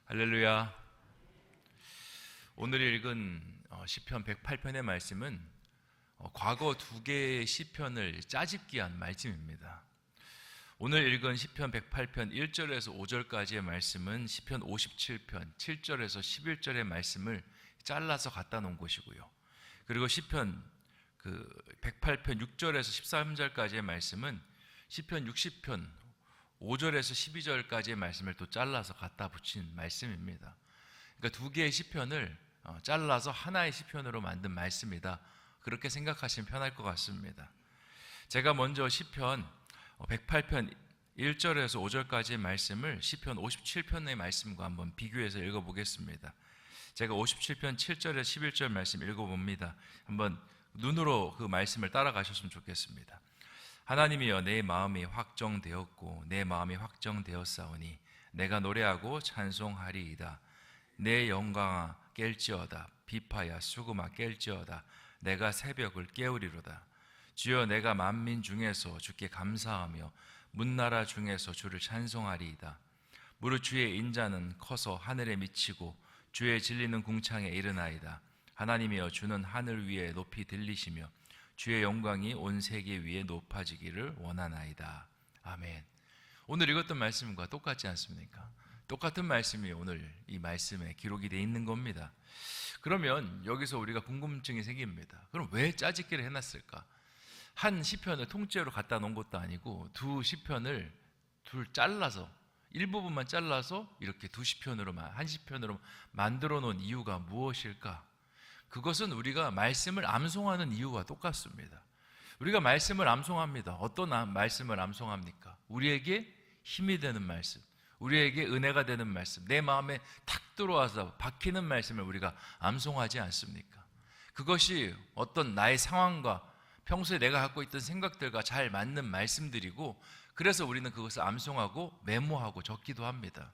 할렐루야. 오늘 읽은 시편 108편의 말씀은 과거 두 개의 시편을 짜집기한 말씀입니다. 오늘 읽은 시편 108편 1절에서 5절까지의 말씀은 시편 57편 7절에서 11절의 말씀을 잘라서 갖다 놓은 것이고요. 그리고 시편 108편 6절에서 13절까지의 말씀은 시편 60편 5절에서 12절까지의 말씀을 또 잘라서 갖다 붙인 말씀입니다. 그러니까 두 개의 시편을 잘라서 하나의 시편으로 만든 말씀이다. 그렇게 생각하시면 편할 것 같습니다. 제가 먼저 시편 108편 1절에서 5절까지의 말씀을 시편 57편의 말씀과 한번 비교해서 읽어보겠습니다. 제가 57편 7절에서 11절 말씀 읽어봅니다. 한번 눈으로 그 말씀을 따라가셨으면 좋겠습니다. 하나님이여, 내 마음이 확정되었고 내 마음이 확정되었사오니 내가 노래하고 찬송하리이다. 내 영광아 깰지어다. 비파야 수금아 깰지어다. 내가 새벽을 깨우리로다. 주여, 내가 만민 중에서 주께 감사하며 문나라 중에서 주를 찬송하리이다. 무릇 주의 인자는 커서 하늘에 미치고 주의 진리는 궁창에 이르나이다. 하나님이여, 주는 하늘 위에 높이 들리시며 주의 영광이 온 세계 위에 높아지기를 원하나이다. 아멘. 오늘 읽었던 말씀과 똑같지 않습니까? 똑같은 말씀이 오늘 이 말씀에 기록이 되어 있는 겁니다. 그러면 여기서 우리가 궁금증이 생깁니다. 그럼 왜 짜집기를 해놨을까? 한 시편을 통째로 갖다 놓은 것도 아니고 두 시편을 잘라서 일부분만 잘라서 이렇게 두 시편으로만 한 시편으로 만들어 놓은 이유가 무엇일까? 그것은 우리가 말씀을 암송하는 이유와 똑같습니다. 우리가 말씀을 암송합니다. 어떤 말씀을 암송합니까? 우리에게 힘이 되는 말씀, 우리에게 은혜가 되는 말씀, 내 마음에 탁 들어와서 박히는 말씀을 우리가 암송하지 않습니까? 그것이 어떤 나의 상황과 평소에 내가 갖고 있던 생각들과 잘 맞는 말씀들이고, 그래서 우리는 그것을 암송하고 메모하고 적기도 합니다.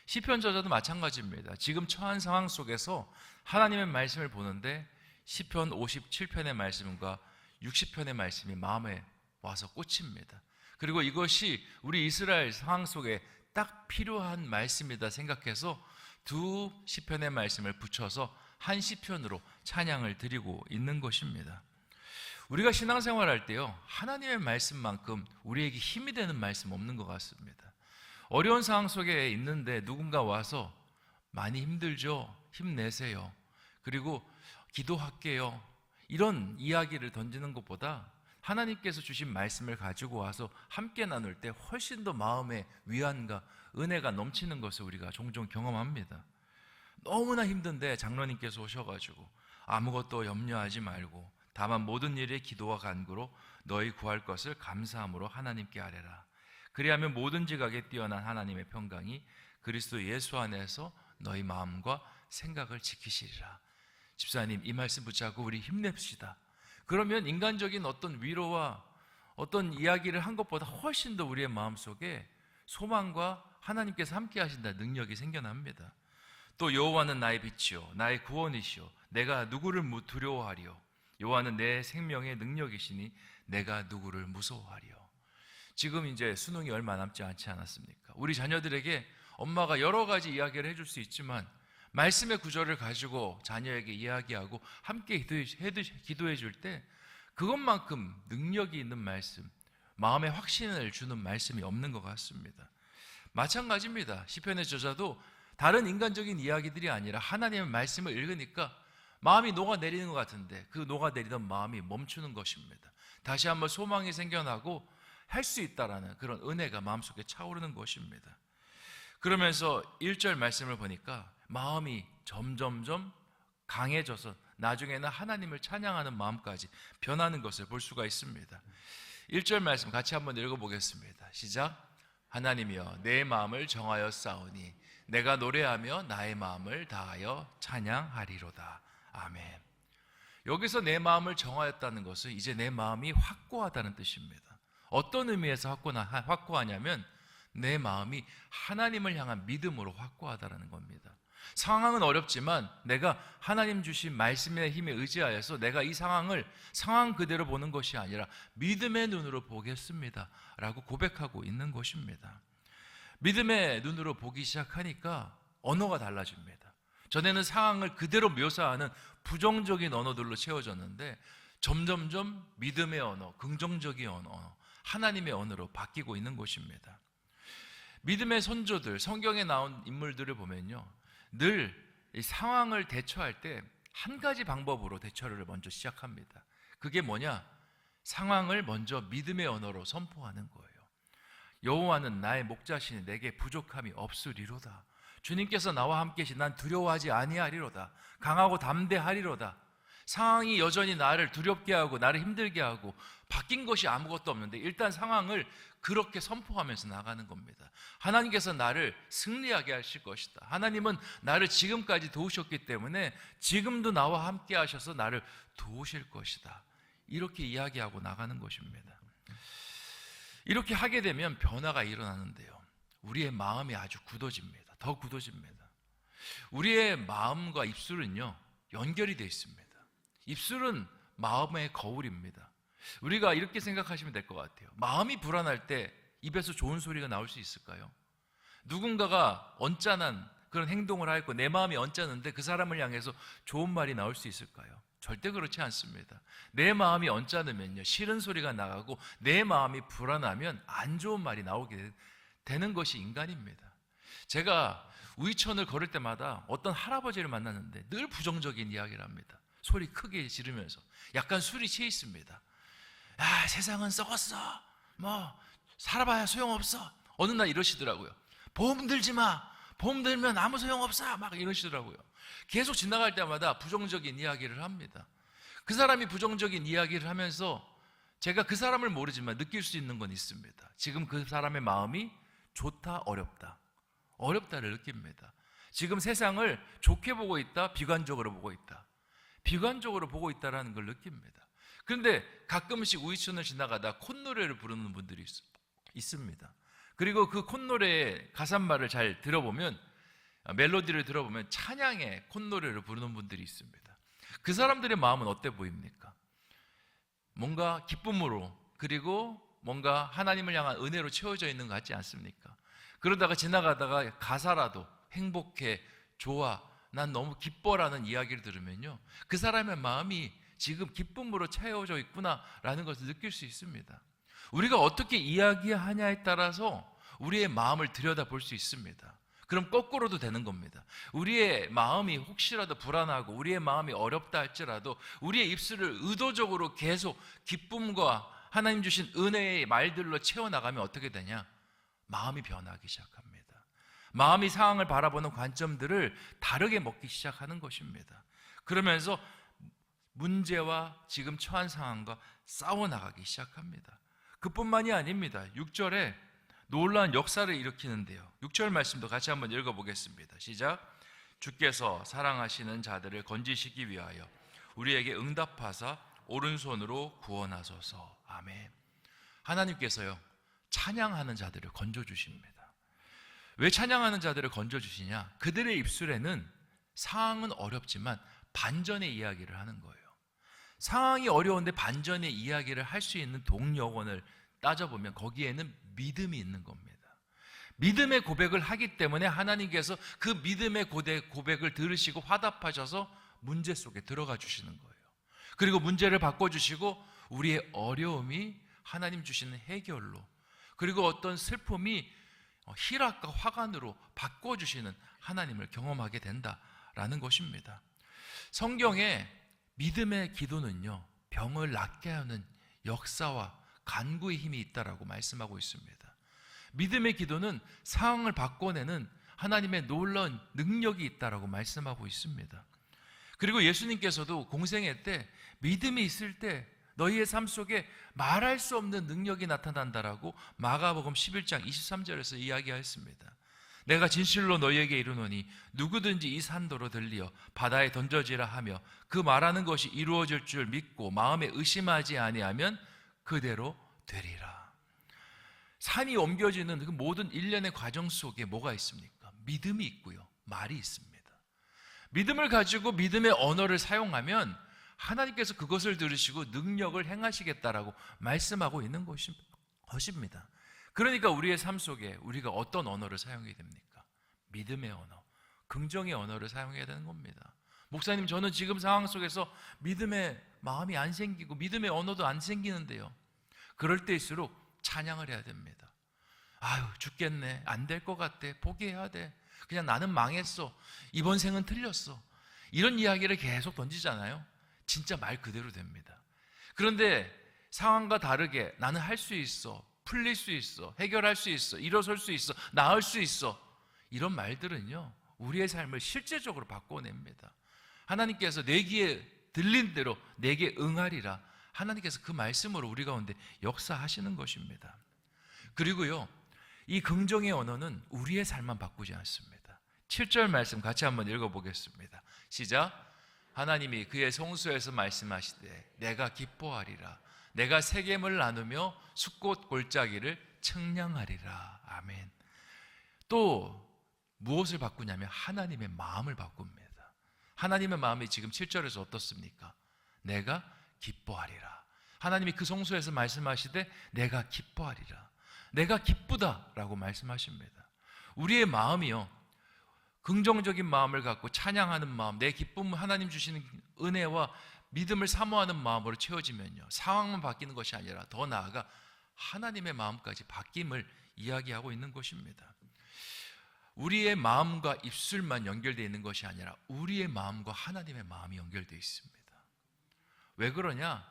시편 저자도 마찬가지입니다. 지금 처한 상황 속에서 하나님의 말씀을 보는데 시편 57편의 말씀과 60편의 말씀이 마음에 와서 꽂힙니다. 그리고 이것이 우리 이스라엘 상황 속에 딱 필요한 말씀이다 생각해서 두 시편의 말씀을 붙여서 한 시편으로 찬양을 드리고 있는 것입니다. 우리가 신앙생활할 때요, 하나님의 말씀만큼 우리에게 힘이 되는 말씀 없는 것 같습니다. 어려운 상황 속에 있는데 누군가 와서 많이 힘들죠? 힘내세요. 그리고 기도할게요. 이런 이야기를 던지는 것보다 하나님께서 주신 말씀을 가지고 와서 함께 나눌 때 훨씬 더 마음의 위안과 은혜가 넘치는 것을 우리가 종종 경험합니다. 너무나 힘든데 장로님께서 오셔가지고 아무것도 염려하지 말고 다만 모든 일에 기도와 간구로 너희 구할 것을 감사함으로 하나님께 아뢰라. 그리하면 모든 지각에 뛰어난 하나님의 평강이 그리스도 예수 안에서 너희 마음과 생각을 지키시리라. 집사님, 이 말씀 붙잡고 우리 힘냅시다. 그러면 인간적인 어떤 위로와 어떤 이야기를 한 것보다 훨씬 더 우리의 마음속에 소망과 하나님께서 함께 하신다는 능력이 생겨납니다. 또 여호와는 나의 빛이요 나의 구원이시요 내가 누구를 두려워하리요. 여호와는 내 생명의 능력이시니 내가 누구를 무서워하리요. 지금 이제 수능이 얼마 남지 않지 않았습니까? 우리 자녀들에게 엄마가 여러 가지 이야기를 해줄 수 있지만 말씀의 구절을 가지고 자녀에게 이야기하고 함께 기도해 줄 때 그것만큼 능력이 있는 말씀, 마음의 확신을 주는 말씀이 없는 것 같습니다. 마찬가지입니다. 시편의 저자도 다른 인간적인 이야기들이 아니라 하나님의 말씀을 읽으니까 마음이 녹아내리는 것 같은데 그 녹아내리던 마음이 멈추는 것입니다. 다시 한번 소망이 생겨나고 할 수 있다라는 그런 은혜가 마음속에 차오르는 것입니다. 그러면서 1절 말씀을 보니까 마음이 점점점 강해져서 나중에는 하나님을 찬양하는 마음까지 변하는 것을 볼 수가 있습니다. 1절 말씀 같이 한번 읽어보겠습니다. 시작. 하나님이여, 내 마음을 정하여 싸우니 내가 노래하며 나의 마음을 다하여 찬양하리로다. 아멘. 여기서 내 마음을 정하였다는 것은 이제 내 마음이 확고하다는 뜻입니다. 어떤 의미에서 확고하냐면 내 마음이 하나님을 향한 믿음으로 확고하다는 겁니다. 상황은 어렵지만 내가 하나님 주신 말씀의 힘에 의지하여서 내가 이 상황을 상황 그대로 보는 것이 아니라 믿음의 눈으로 보겠습니다 라고 고백하고 있는 것입니다. 믿음의 눈으로 보기 시작하니까 언어가 달라집니다. 전에는 상황을 그대로 묘사하는 부정적인 언어들로 채워졌는데 점점점 믿음의 언어, 긍정적인 언어, 하나님의 언어로 바뀌고 있는 것입니다. 믿음의 선조들, 성경에 나온 인물들을 보면요, 늘 이 상황을 대처할 때 한 가지 방법으로 대처를 먼저 시작합니다. 그게 뭐냐? 상황을 먼저 믿음의 언어로 선포하는 거예요. 여호와는 나의 목자시니 내게 부족함이 없으리로다. 주님께서 나와 함께시 난 두려워하지 아니하리로다. 강하고 담대하리로다. 상황이 여전히 나를 두렵게 하고 나를 힘들게 하고 바뀐 것이 아무것도 없는데 일단 상황을 그렇게 선포하면서 나가는 겁니다. 하나님께서 나를 승리하게 하실 것이다. 하나님은 나를 지금까지 도우셨기 때문에 지금도 나와 함께 하셔서 나를 도우실 것이다. 이렇게 이야기하고 나가는 것입니다. 이렇게 하게 되면 변화가 일어나는데요, 우리의 마음이 아주 굳어집니다. 더 굳어집니다. 우리의 마음과 입술은요, 연결이 되어 있습니다. 입술은 마음의 거울입니다. 우리가 이렇게 생각하시면 될 것 같아요. 마음이 불안할 때 입에서 좋은 소리가 나올 수 있을까요? 누군가가 언짢은 그런 행동을 하였고 내 마음이 언짢은데 그 사람을 향해서 좋은 말이 나올 수 있을까요? 절대 그렇지 않습니다. 내 마음이 언짢으면요, 싫은 소리가 나가고 내 마음이 불안하면 안 좋은 말이 나오게 되는 것이 인간입니다. 제가 우이천을 걸을 때마다 어떤 할아버지를 만났는데 늘 부정적인 이야기를 합니다. 소리 크게 지르면서 약간 술이 취해 있습니다. 야, 세상은 썩었어. 뭐 살아봐야 소용없어. 어느 날 이러시더라고요. 보험 들지 마. 보험 들면 아무 소용없어. 막 이러시더라고요. 계속 지나갈 때마다 부정적인 이야기를 합니다. 그 사람이 부정적인 이야기를 하면서 제가 그 사람을 모르지만 느낄 수 있는 건 있습니다. 지금 그 사람의 마음이 좋다, 어렵다. 어렵다를 느낍니다. 지금 세상을 좋게 보고 있다, 비관적으로 보고 있다. 비관적으로 보고 있다는 걸 느낍니다. 그런데 가끔씩 우이천을 지나가다 콧노래를 부르는 분들이 있습니다. 그리고 그 콧노래의 가사말을 잘 들어보면, 멜로디를 들어보면 찬양의 콧노래를 부르는 분들이 있습니다. 그 사람들의 마음은 어때 보입니까? 뭔가 기쁨으로, 그리고 뭔가 하나님을 향한 은혜로 채워져 있는 것 같지 않습니까? 그러다가 지나가다가 가사라도 행복해, 좋아, 난 너무 기뻐라는 이야기를 들으면요, 그 사람의 마음이 지금 기쁨으로 채워져 있구나라는 것을 느낄 수 있습니다. 우리가 어떻게 이야기하냐에 따라서 우리의 마음을 들여다볼 수 있습니다. 그럼 거꾸로도 되는 겁니다. 우리의 마음이 혹시라도 불안하고 우리의 마음이 어렵다 할지라도 우리의 입술을 의도적으로 계속 기쁨과 하나님 주신 은혜의 말들로 채워나가면 어떻게 되냐? 마음이 변하기 시작합니다. 마음이 상황을 바라보는 관점들을 다르게 먹기 시작하는 것입니다. 그러면서 문제와 지금 처한 상황과 싸워나가기 시작합니다. 그뿐만이 아닙니다. 6절에 놀라운 역사를 일으키는데요, 6절 말씀도 같이 한번 읽어보겠습니다. 시작. 주께서 사랑하시는 자들을 건지시기 위하여 우리에게 응답하사 오른손으로 구원하소서. 아멘. 하나님께서요, 찬양하는 자들을 건져주십니다. 왜 찬양하는 자들을 건져주시냐? 그들의 입술에는 상황은 어렵지만 반전의 이야기를 하는 거예요. 상황이 어려운데 반전의 이야기를 할 수 있는 동력원을 따져보면 거기에는 믿음이 있는 겁니다. 믿음의 고백을 하기 때문에 하나님께서 그 믿음의 고백을 들으시고 화답하셔서 문제 속에 들어가 주시는 거예요. 그리고 문제를 바꿔주시고 우리의 어려움이 하나님 주시는 해결로, 그리고 어떤 슬픔이 희락과 화관으로 바꿔주시는 하나님을 경험하게 된다라는 것입니다. 성경에 믿음의 기도는요, 병을 낫게 하는 역사와 간구의 힘이 있다라고 말씀하고 있습니다. 믿음의 기도는 상황을 바꿔내는 하나님의 놀라운 능력이 있다라고 말씀하고 있습니다. 그리고 예수님께서도 공생애 때 믿음이 있을 때 너희의 삶 속에 말할 수 없는 능력이 나타난다라고 마가복음 11장 23절에서 이야기하였습니다. 내가 진실로 너희에게 이르노니 누구든지 이 산도로 들리어 바다에 던져지라 하며 그 말하는 것이 이루어질 줄 믿고 마음에 의심하지 아니하면 그대로 되리라. 산이 옮겨지는 그 모든 일련의 과정 속에 뭐가 있습니까? 믿음이 있고요, 말이 있습니다. 믿음을 가지고 믿음의 언어를 사용하면 하나님께서 그것을 들으시고 능력을 행하시겠다라고 말씀하고 있는 것입니다. 그러니까 우리의 삶 속에 우리가 어떤 언어를 사용해야 됩니까? 믿음의 언어, 긍정의 언어를 사용해야 되는 겁니다. 목사님, 저는 지금 상황 속에서 믿음의 마음이 안 생기고 믿음의 언어도 안 생기는데요. 그럴 때일수록 찬양을 해야 됩니다. 아유, 죽겠네, 안 될 것 같아, 포기해야 돼, 그냥 나는 망했어, 이번 생은 틀렸어, 이런 이야기를 계속 던지잖아요. 진짜 말 그대로 됩니다. 그런데 상황과 다르게 나는 할 수 있어, 풀릴 수 있어, 해결할 수 있어, 일어설 수 있어, 나을 수 있어, 이런 말들은요, 우리의 삶을 실제적으로 바꿔냅니다. 하나님께서 내 귀에 들린 대로 내게 응하리라, 하나님께서 그 말씀으로 우리 가운데 역사하시는 것입니다. 그리고요, 이 긍정의 언어는 우리의 삶만 바꾸지 않습니다. 7절 말씀 같이 한번 읽어보겠습니다. 시작. 하나님이 그의 성소에서 말씀하시되 내가 기뻐하리라, 내가 세겜을 나누며 숫꽃 골짜기를 청량하리라. 아멘. 또 무엇을 바꾸냐면 하나님의 마음을 바꿉니다. 하나님의 마음이 지금 7절에서 어떻습니까? 내가 기뻐하리라. 하나님이 그 성소에서 말씀하시되 내가 기뻐하리라, 내가 기쁘다라고 말씀하십니다. 우리의 마음이요, 긍정적인 마음을 갖고 찬양하는 마음, 내 기쁨은 하나님 주시는 은혜와 믿음을 사모하는 마음으로 채워지면요, 상황만 바뀌는 것이 아니라 더 나아가 하나님의 마음까지 바뀜을 이야기하고 있는 것입니다. 우리의 마음과 입술만 연결되어 있는 것이 아니라 우리의 마음과 하나님의 마음이 연결되어 있습니다. 왜 그러냐?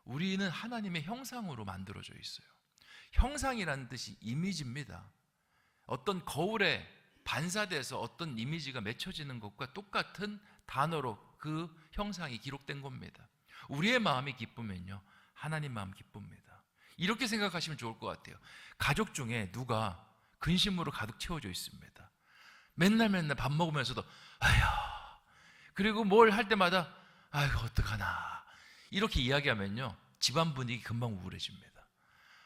우리는 하나님의 형상으로 만들어져 있어요. 형상이라는 뜻이 이미지입니다. 어떤 거울에 반사돼서 어떤 이미지가 맺혀지는 것과 똑같은 단어로 그 형상이 기록된 겁니다. 우리의 마음이 기쁘면요, 하나님 마음 기쁩니다. 이렇게 생각하시면 좋을 것 같아요. 가족 중에 누가 근심으로 가득 채워져 있습니다. 맨날 밥 먹으면서도 아휴, 그리고 뭘 할 때마다 아이고 어떡하나, 이렇게 이야기하면요, 집안 분위기 금방 우울해집니다.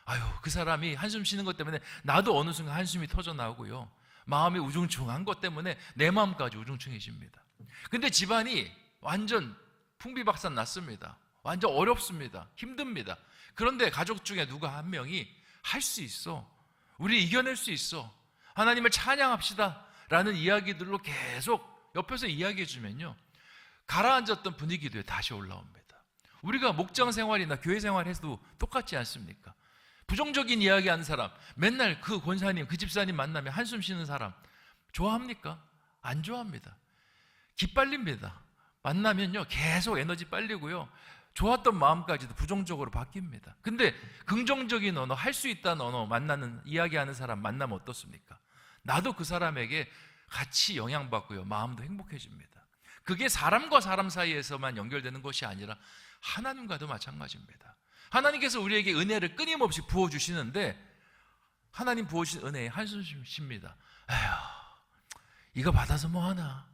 아유, 그 사람이 한숨 쉬는 것 때문에 나도 어느 순간 한숨이 터져 나오고요, 마음이 우중충한 것 때문에 내 마음까지 우중충해집니다. 근데 집안이 완전 풍비박산 났습니다. 완전 어렵습니다. 힘듭니다. 그런데 가족 중에 누가 한 명이 할 수 있어, 우리 이겨낼 수 있어, 하나님을 찬양합시다 라는 이야기들로 계속 옆에서 이야기해 주면요, 가라앉았던 분위기도 다시 올라옵니다. 우리가 목장 생활이나 교회 생활해도 똑같지 않습니까? 부정적인 이야기하는 사람, 맨날 그 권사님, 그 집사님 만나면 한숨 쉬는 사람 좋아합니까? 안 좋아합니다. 기빨립니다. 만나면요, 계속 에너지 빨리고요, 좋았던 마음까지도 부정적으로 바뀝니다. 근데 긍정적인 언어, 할 수 있다는 언어 만나는, 이야기하는 사람 만나면 어떻습니까? 나도 그 사람에게 같이 영향받고요, 마음도 행복해집니다. 그게 사람과 사람 사이에서만 연결되는 것이 아니라 하나님과도 마찬가지입니다. 하나님께서 우리에게 은혜를 끊임없이 부어주시는데 하나님 부어주신 은혜에 한숨 쉽니다. 에휴, 이거 받아서 뭐하나,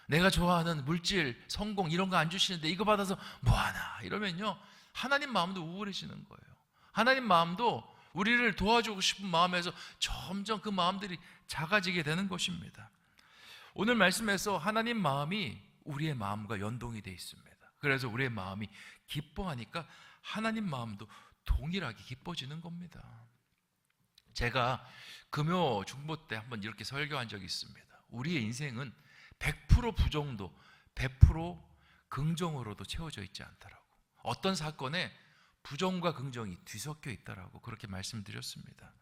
내가 좋아하는 물질, 성공 이런 거 안 주시는데 이거 받아서 뭐하나, 이러면요, 하나님 마음도 우울해지는 거예요. 하나님 마음도 우리를 도와주고 싶은 마음에서 점점 그 마음들이 작아지게 되는 것입니다. 오늘 말씀에서 하나님 마음이 우리의 마음과 연동이 되어 있습니다. 그래서 우리의 마음이 기뻐하니까 하나님 마음도 동일하게 기뻐지는 겁니다. 제가 금요 중보 때 한번 이렇게 설교한 적이 있습니다. 우리의 인생은 100% 부정도 100% 긍정으로도 채워져 있지 않다라고. 어떤 사건에 부정과 긍정이 뒤섞여 있다라고 그렇게 말씀드렸습니다.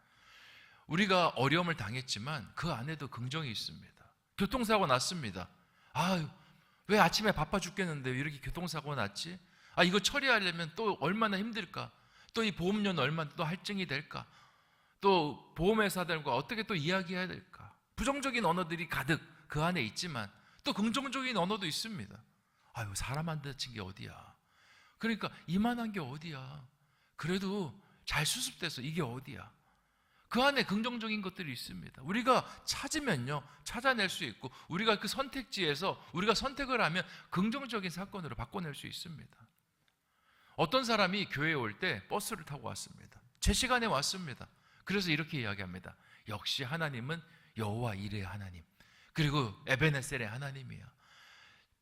우리가 어려움을 당했지만 그 안에도 긍정이 있습니다. 교통사고 났습니다. 아유, 왜 아침에 바빠 죽겠는데 왜 이렇게 교통사고가 났지? 아, 이거 처리하려면 또 얼마나 힘들까? 또 이 보험료는 얼마나 또 할증이 될까? 또 보험회사들과 어떻게 또 이야기해야 될까? 부정적인 언어들이 가득 그 안에 있지만 또 긍정적인 언어도 있습니다. 아유, 사람 안 다친 게 어디야? 그러니까 이만한 게 어디야? 그래도 잘 수습돼서 이게 어디야? 그 안에 긍정적인 것들이 있습니다. 우리가 찾으면요, 찾아낼 수 있고, 우리가 그 선택지에서 우리가 선택을 하면 긍정적인 사건으로 바꿔낼 수 있습니다. 어떤 사람이 교회에 올 때 버스를 타고 왔습니다. 제 시간에 왔습니다. 그래서 이렇게 이야기합니다. 역시 하나님은 여호와 이레의 하나님, 그리고 에베네셀의 하나님이야.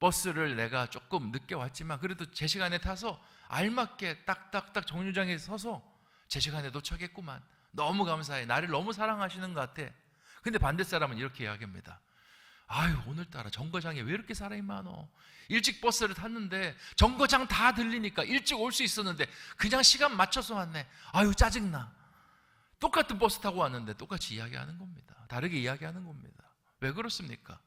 버스를 내가 조금 늦게 왔지만 그래도 제 시간에 타서 알맞게 딱딱딱 정류장에 서서 제 시간에 도착했구만. 너무 감사해. 나를 너무 사랑하시는 것 같아. 근데 반대 사람은 이렇게 이야기합니다. 아유, 오늘따라 정거장에 왜 이렇게 사람이 많어? 일찍 버스를 탔는데 정거장 다 들리니까 일찍 올 수 있었는데 그냥 시간 맞춰서 왔네. 아유, 짜증나. 똑같은 버스 타고 왔는데 똑같이 이야기하는 겁니다. 다르게 이야기하는 겁니다. 왜 그렇습니까?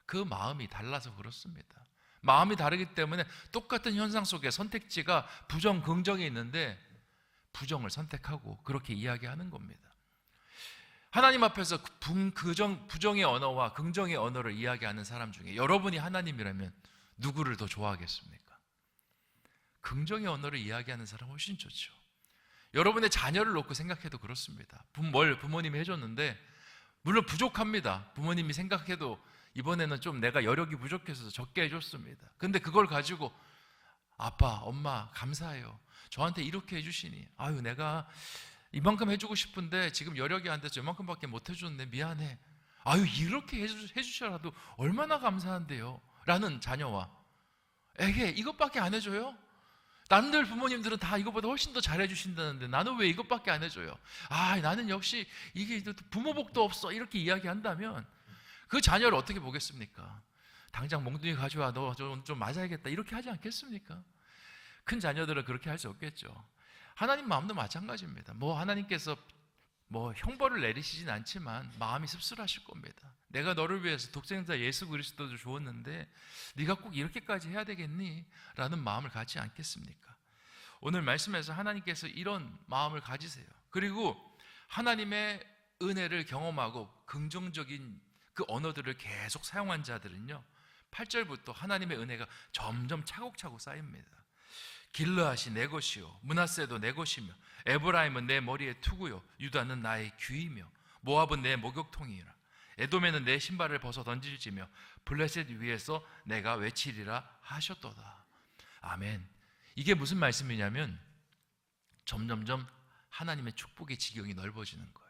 그 마음이 달라서 그렇습니다. 마음이 다르기 때문에 똑같은 현상 속에 선택지가 부정, 긍정이 있는데 부정을 선택하고 그렇게 이야기하는 겁니다. 하나님 앞에서 부정의 언어와 긍정의 언어를 이야기하는 사람 중에 여러분이 하나님이라면 누구를 더 좋아하겠습니까? 긍정의 언어를 이야기하는 사람 훨씬 좋죠. 여러분의 자녀를 놓고 생각해도 그렇습니다. 뭘 부모님이 해줬는데 물론 부족합니다. 부모님이 생각해도 이번에는 좀 내가 여력이 부족해서 적게 해줬습니다. 근데 그걸 가지고 아빠, 엄마 감사해요. 저한테 이렇게 해주시니 아유, 내가 이만큼 해주고 싶은데 지금 여력이 안 돼서 이만큼밖에 못 해줬네. 미안해. 아유, 이렇게 해주셔라도 얼마나 감사한데요. 라는 자녀와 에게 이것밖에 안 해줘요? 남들 부모님들은 다 이것보다 훨씬 더 잘해 주신다는데 나는 왜 이것밖에 안 해줘요? 아, 나는 역시 이게 부모 복도 없어. 이렇게 이야기한다면 그 자녀를 어떻게 보겠습니까? 당장 몽둥이 가져와. 너 좀 맞아야겠다. 이렇게 하지 않겠습니까? 큰 자녀들은 그렇게 할 수 없겠죠. 하나님 마음도 마찬가지입니다. 하나님께서 형벌을 내리시진 않지만 마음이 씁쓸하실 겁니다. 내가 너를 위해서 독생자 예수 그리스도를 주었는데 네가 꼭 이렇게까지 해야 되겠니? 라는 마음을 갖지 않겠습니까? 오늘 말씀에서 하나님께서 이런 마음을 가지세요. 그리고 하나님의 은혜를 경험하고 긍정적인 그 언어들을 계속 사용한 자들은요, 8절부터 하나님의 은혜가 점점 차곡차곡 쌓입니다. 길르앗이 내 것이요 므낫세도 내 것이며 에브라임은 내 머리의 투구요 유다는 나의 귀이며 모압은 내 목욕통이라 에돔에는 내 신발을 벗어 던질지며 블레셋 위에서 내가 외치리라 하셨도다. 아멘. 이게 무슨 말씀이냐면 점점점 하나님의 축복의 지경이 넓어지는 거예요.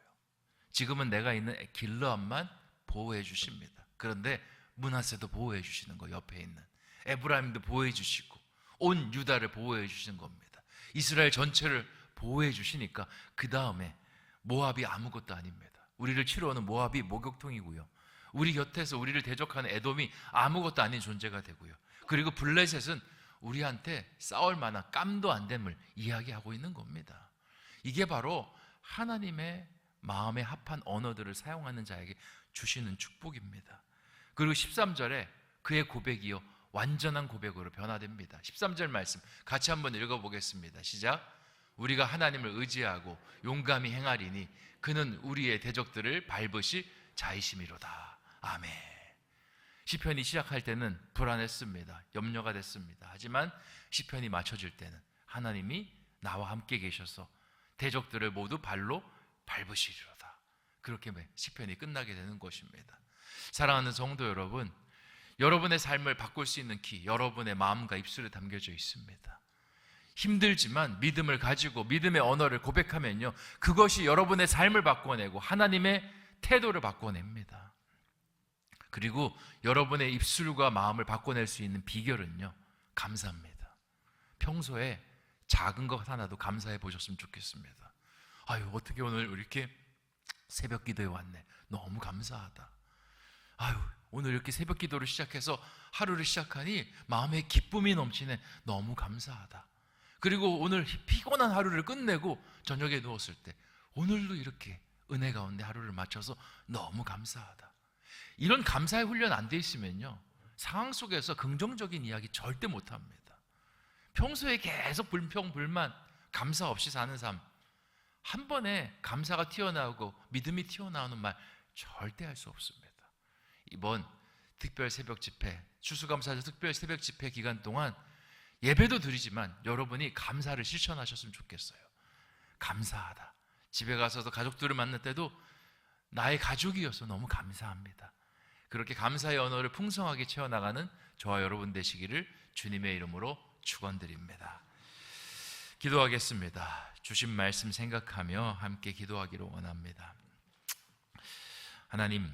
지금은 내가 있는 길르앗만 보호해 주십니다. 그런데 므낫세도 보호해 주시는 거, 옆에 있는 에브라임도 보호해 주시고 온 유다를 보호해 주시는 겁니다. 이스라엘 전체를 보호해 주시니까 그 다음에 모압이 아무것도 아닙니다. 우리를 치러오는 모압이 목욕통이고요, 우리 곁에서 우리를 대적하는 에돔이 아무것도 아닌 존재가 되고요, 그리고 블레셋은 우리한테 싸울 만한 깜도 안 됨을 이야기하고 있는 겁니다. 이게 바로 하나님의 마음에 합한 언어들을 사용하는 자에게 주시는 축복입니다. 그리고 13절에 그의 고백이요 완전한 고백으로 변화됩니다. 13절 말씀 같이 한번 읽어보겠습니다. 시작. 우리가 하나님을 의지하고 용감히 행하리니 그는 우리의 대적들을 밟으실 자이심이로다. 아멘. 시편이 시작할 때는 불안했습니다. 염려가 됐습니다. 하지만 시편이 맞춰질 때는 하나님이 나와 함께 계셔서 대적들을 모두 발로 밟으시리로다. 그렇게 시편이 끝나게 되는 것입니다. 사랑하는 성도 여러분, 여러분의 삶을 바꿀 수 있는 키, 여러분의 마음과 입술에 담겨져 있습니다. 힘들지만 믿음을 가지고 믿음의 언어를 고백하면요, 그것이 여러분의 삶을 바꿔내고 하나님의 태도를 바꿔냅니다. 그리고 여러분의 입술과 마음을 바꿔낼 수 있는 비결은요, 감사합니다. 평소에 작은 것 하나도 감사해 보셨으면 좋겠습니다. 아유, 어떻게 오늘 이렇게 새벽 기도에 왔네. 너무 감사하다. 아유, 오늘 이렇게 새벽 기도를 시작해서 하루를 시작하니 마음에 기쁨이 넘치네. 너무 감사하다. 그리고 오늘 피곤한 하루를 끝내고 저녁에 누웠을 때 오늘도 이렇게 은혜 가운데 하루를 맞춰서 너무 감사하다. 이런 감사의 훈련 안 돼 있으면요, 상황 속에서 긍정적인 이야기 절대 못 합니다. 평소에 계속 불평, 불만, 감사 없이 사는 삶, 한 번에 감사가 튀어나오고 믿음이 튀어나오는 말 절대 할 수 없습니다. 이번 특별 새벽 집회, 추수감사절 특별 새벽 집회 기간 동안 예배도 드리지만 여러분이 감사를 실천하셨으면 좋겠어요. 감사하다. 집에 가서도 가족들을 만날 때도 나의 가족이어서 너무 감사합니다. 그렇게 감사의 언어를 풍성하게 채워나가는 저와 여러분 되시기를 주님의 이름으로 축원드립니다. 기도하겠습니다. 주신 말씀 생각하며 함께 기도하기를 원합니다. 하나님,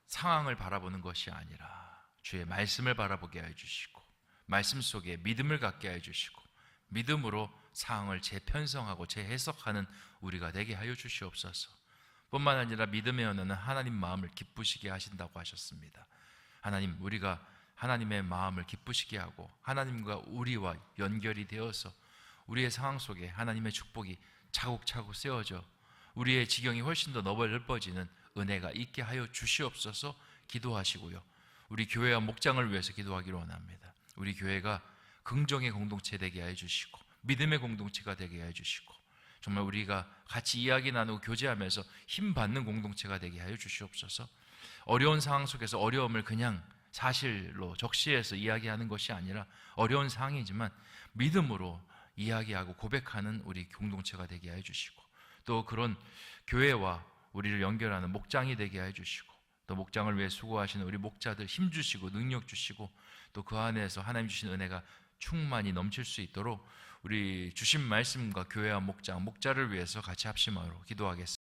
상황을 바라보는 것이 아니라 주의 말씀을 바라보게 해주시고 말씀 속에 믿음을 갖게 해주시고 믿음으로 상황을 재편성하고 재해석하는 우리가 되게 하여 주시옵소서. 뿐만 아니라 믿음의 언어는 하나님 마음을 기쁘시게 하신다고 하셨습니다. 하나님, 우리가 하나님의 마음을 기쁘시게 하고 하나님과 우리와 연결이 되어서 우리의 상황 속에 하나님의 축복이 차곡차곡 세워져 우리의 지경이 훨씬 더 넓어지는 은혜가 있게 하여 주시옵소서 기도하시고요. 우리 교회와 목장을 위해서 기도하기를 원합니다. 우리 교회가 긍정의 공동체 되게 해 주시고 믿음의 공동체가 되게 해 주시고 정말 우리가 같이 이야기 나누고 교제하면서 힘받는 공동체가 되게 하여 주시옵소서. 어려운 상황 속에서 어려움을 그냥 사실로 적시해서 이야기하는 것이 아니라 어려운 상황이지만 믿음으로 이야기하고 고백하는 우리 공동체가 되게 해 주시고 또 그런 교회와 우리를 연결하는 목장이 되게 해 주시고 또 목장을 위해 수고하시는 우리 목자들 힘 주시고 능력 주시고 또 그 안에서 하나님 주신 은혜가 충만히 넘칠 수 있도록 우리 주신 말씀과 교회와 목장, 목자를 위해서 같이 합심하러 기도하겠습니다.